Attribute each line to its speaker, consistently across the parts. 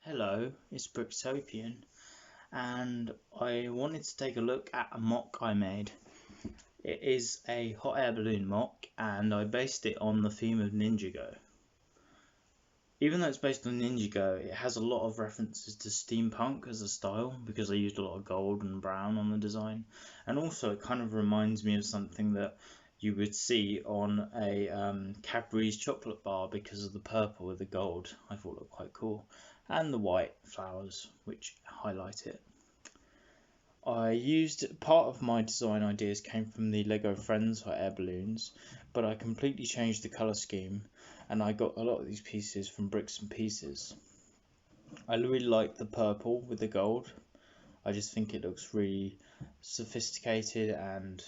Speaker 1: Hello, it's Brooktopian, and I wanted to take a look at a mock I made. It is a hot air balloon mock, and I based it on the theme of Ninjago. Even though it's based on Ninjago, it has a lot of references to steampunk as a style because I used a lot of gold and brown on the design, and also it kind of reminds me of something that you would see on a Cadbury's chocolate bar because of the purple with the gold. I thought it looked quite cool, and the white flowers which highlight it. I used part of my design ideas came from the Lego Friends hot air balloons, but I completely changed the color scheme and I got a lot of these pieces from Bricks and Pieces. I really like the purple with the gold. I just think it looks really sophisticated and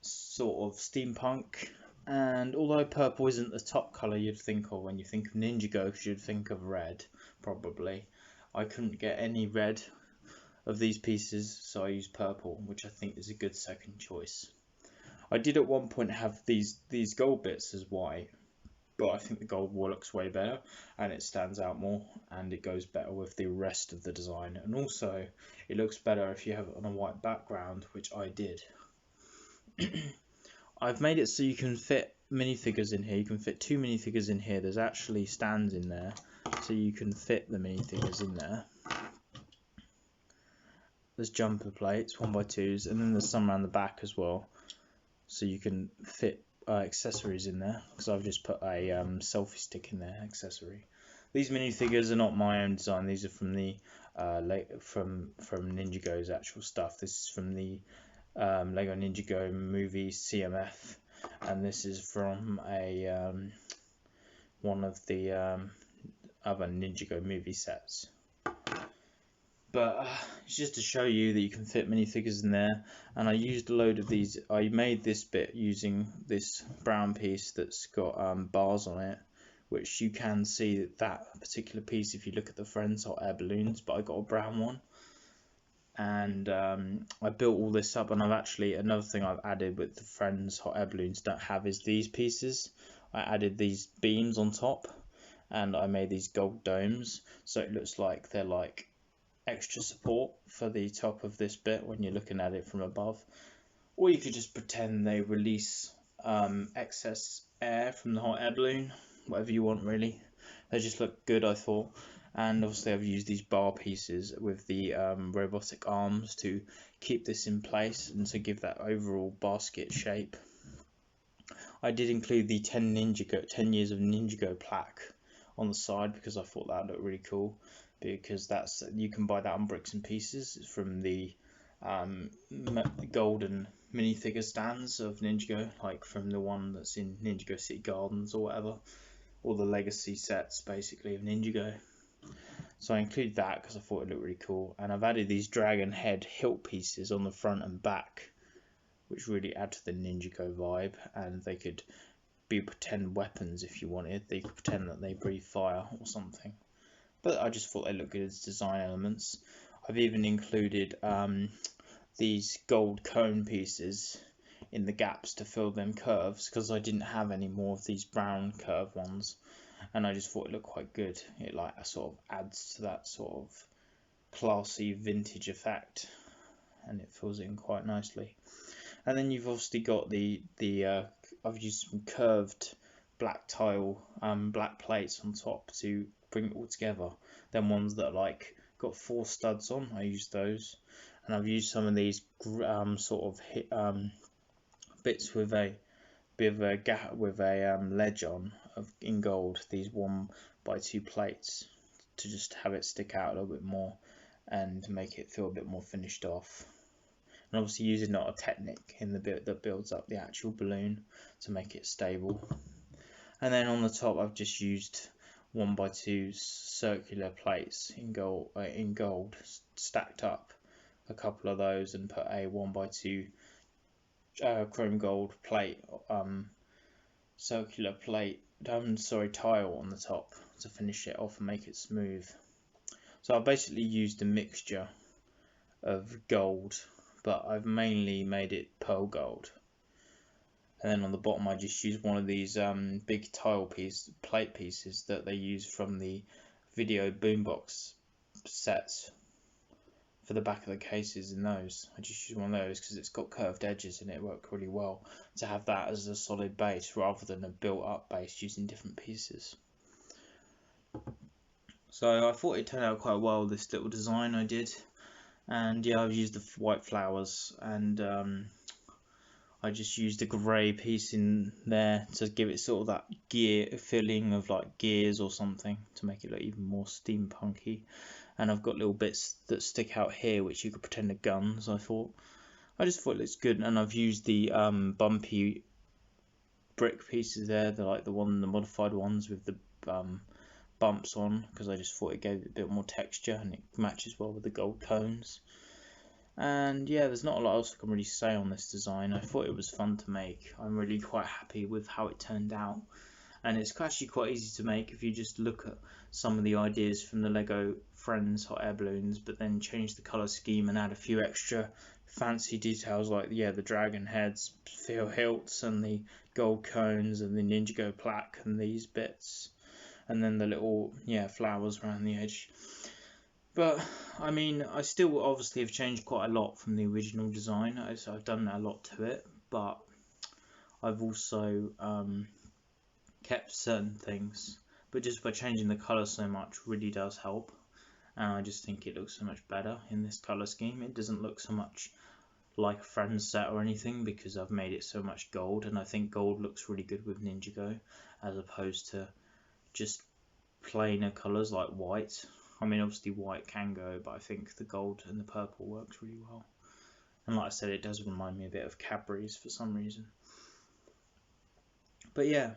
Speaker 1: sort of steampunk. And although purple isn't the top color you'd think of when you think of Ninjago, because you'd think of red, probably, I couldn't get any red of these pieces, so I used purple, which I think is a good second choice. I did at one point have these gold bits as white, but I think the gold looks way better and it stands out more and it goes better with the rest of the design, and also it looks better if you have it on a white background, which I did. I've made it so you can fit minifigures in here. You can fit two minifigures in here. There's actually stands in there so you can fit the minifigures in there. There's jumper plates, 1x2s, and then there's some around the back as well, so you can fit accessories in there, because I've just put a selfie stick in there, accessory. These minifigures are not my own design, these are from the from Ninjago's actual stuff. This is from the Lego Ninjago movie CMF, and this is from a one of the other Ninjago movie sets. But it's just to show you that you can fit minifigures in there, and I used a load of these. I made this bit using this brown piece that's got bars on it, which you can see that particular piece if you look at the Friends hot air balloons, but I got a brown one. And I built all this up, and I've actually, another thing I've added with the Friends hot air balloons don't have is these pieces. I added these beams on top, and I made these gold domes, so it looks like they're like extra support for the top of this bit when you're looking at it from above. Or you could just pretend they release excess air from the hot air balloon, whatever you want really. They just look good, I thought. And obviously I've used these bar pieces with the robotic arms to keep this in place and to give that overall basket shape. I did include the 10 years of Ninjago plaque on the side because I thought that looked really cool, because that's, you can buy that on Bricks and Pieces. It's from the golden minifigure stands of Ninjago, like from the one that's in Ninjago City Gardens or whatever, all the legacy sets basically of Ninjago. So I include that because I thought it looked really cool, and I've added these dragon head hilt pieces on the front and back, which really add to the Ninjago vibe, and they could be pretend weapons if you wanted. They could pretend that they breathe fire or something. But I just thought they looked good as design elements. I've even included these gold cone pieces in the gaps to fill them curves, because I didn't have any more of these brown curve ones, and I just thought it looked quite good. It like sort of adds to that sort of classy vintage effect, and it fills it in quite nicely. And then you've obviously got the I've used some curved black tile, black plates on top to bring it all together. Then ones that are like got 4 studs on, I used those, and I've used some of these sort of bits with a bit of a gap with a ledge on in gold. These 1x2 plates to just have it stick out a little bit more and make it feel a bit more finished off. And obviously using not a Technic in the bit that builds up the actual balloon to make it stable. And then on the top I've just used 1x2 circular plates in gold stacked up, a couple of those, and put a 1x2 chrome gold plate, circular plate, tile on the top to finish it off and make it smooth. So I basically used a mixture of gold, but I've mainly made it pearl gold. And then on the bottom I just used one of these big plate pieces that they use from the video boombox sets for the back of the cases in those. I just use one of those because it's got curved edges and it worked really well to have that as a solid base rather than a built up base using different pieces. So I thought it turned out quite well, this little design I did. And yeah, I've used the white flowers, and I just used a grey piece in there to give it sort of that gear feeling of like gears or something to make it look even more steampunky. And I've got little bits that stick out here which you could pretend are guns. I just thought it looks good, and I've used the bumpy brick pieces there, the modified ones with the bumps on, because I just thought it gave it a bit more texture and it matches well with the gold cones. And yeah, there's not a lot else I can really say on this design. I thought it was fun to make. I'm really quite happy with how it turned out, and it's actually quite easy to make if you just look at some of the ideas from the Lego Friends hot air balloons, but then change the colour scheme and add a few extra fancy details like the dragon heads, steel hilts, and the gold cones, and the Ninjago plaque, and these bits, and then the little flowers around the edge. But I mean, I still obviously have changed quite a lot from the original design. I've done a lot to it, but I've also kept certain things. But just by changing the colour so much really does help, and I just think it looks so much better in this colour scheme. It doesn't look so much like a Friends set or anything because I've made it so much gold, and I think gold looks really good with Ninjago as opposed to just plainer colours like white. I mean, obviously white can go, but I think the gold and the purple works really well. And like I said, it does remind me a bit of Cadbury's for some reason. But yeah,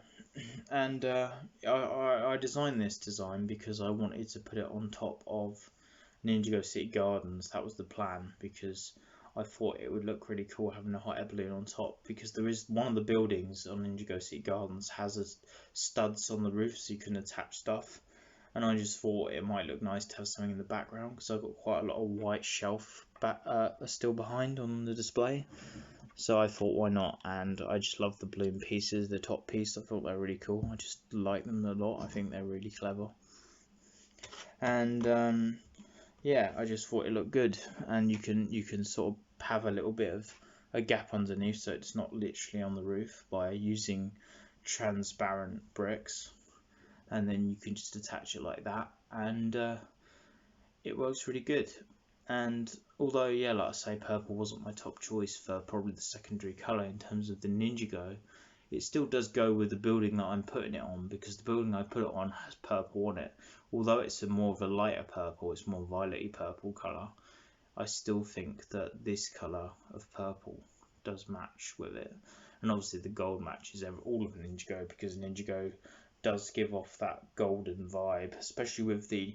Speaker 1: and I designed this design because I wanted to put it on top of Ninjago City Gardens. That was the plan, because I thought it would look really cool having a hot air balloon on top, because there is one of the buildings on Ninjago City Gardens has studs on the roof so you can attach stuff, and I just thought it might look nice to have something in the background because I've got quite a lot of white shelf still behind on the display. So I thought, why not? And I just love the balloon pieces. The top piece, I thought they're really cool. I just like them a lot. I think they're really clever. And yeah, I just thought it looked good. And you can sort of have a little bit of a gap underneath, so it's not literally on the roof, by using transparent bricks. And then you can just attach it like that, and it works really good. And although, yeah, like I say, purple wasn't my top choice for probably the secondary colour in terms of the Ninjago, it still does go with the building that I'm putting it on, because the building I put it on has purple on it. Although it's more of a lighter purple, it's more violet-y purple colour, I still think that this colour of purple does match with it. And obviously the gold matches all of Ninjago, because Ninjago does give off that golden vibe, especially with the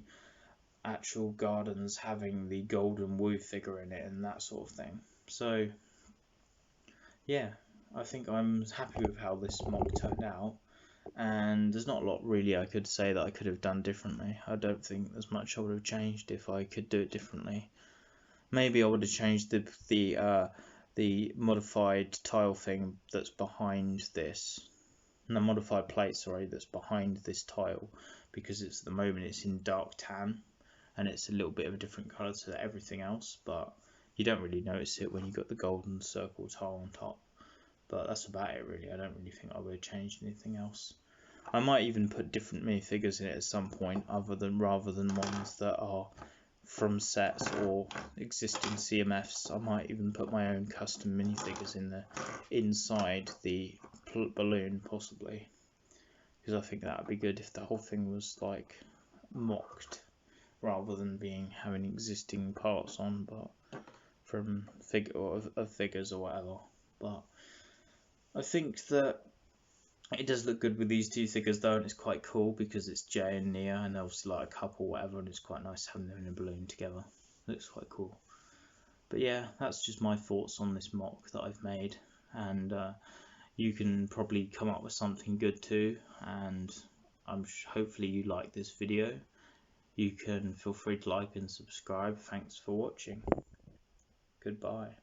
Speaker 1: actual gardens having the golden Wu figure in it and that sort of thing. So yeah, I think I'm happy with how this MOC turned out, and there's not a lot really I could say that I could have done differently. I don't think there's much I would have changed if I could do it differently. Maybe I would have changed the modified tile thing that's behind this, the modified plate, sorry, that's behind this tile, because at the moment it's in dark tan and it's a little bit of a different colour to everything else, but you don't really notice it when you've got the golden circle tile on top. But that's about it really. I don't really think I would have changed anything else. I might even put different minifigures in it at some point, rather than ones that are from sets or existing CMFs. I might even put my own custom minifigures in there inside the balloon, possibly, because I think that would be good if the whole thing was like mocked rather than having existing parts on, but from figures or whatever. But I think that it does look good with these two figures though, and it's quite cool because it's Jay and Nia, and obviously like a couple, whatever, and it's quite nice having them in a balloon together. Looks quite cool. But yeah, that's just my thoughts on this MOC that I've made, and you can probably come up with something good too, and hopefully you like this video. You can feel free to like and subscribe. Thanks for watching. Goodbye.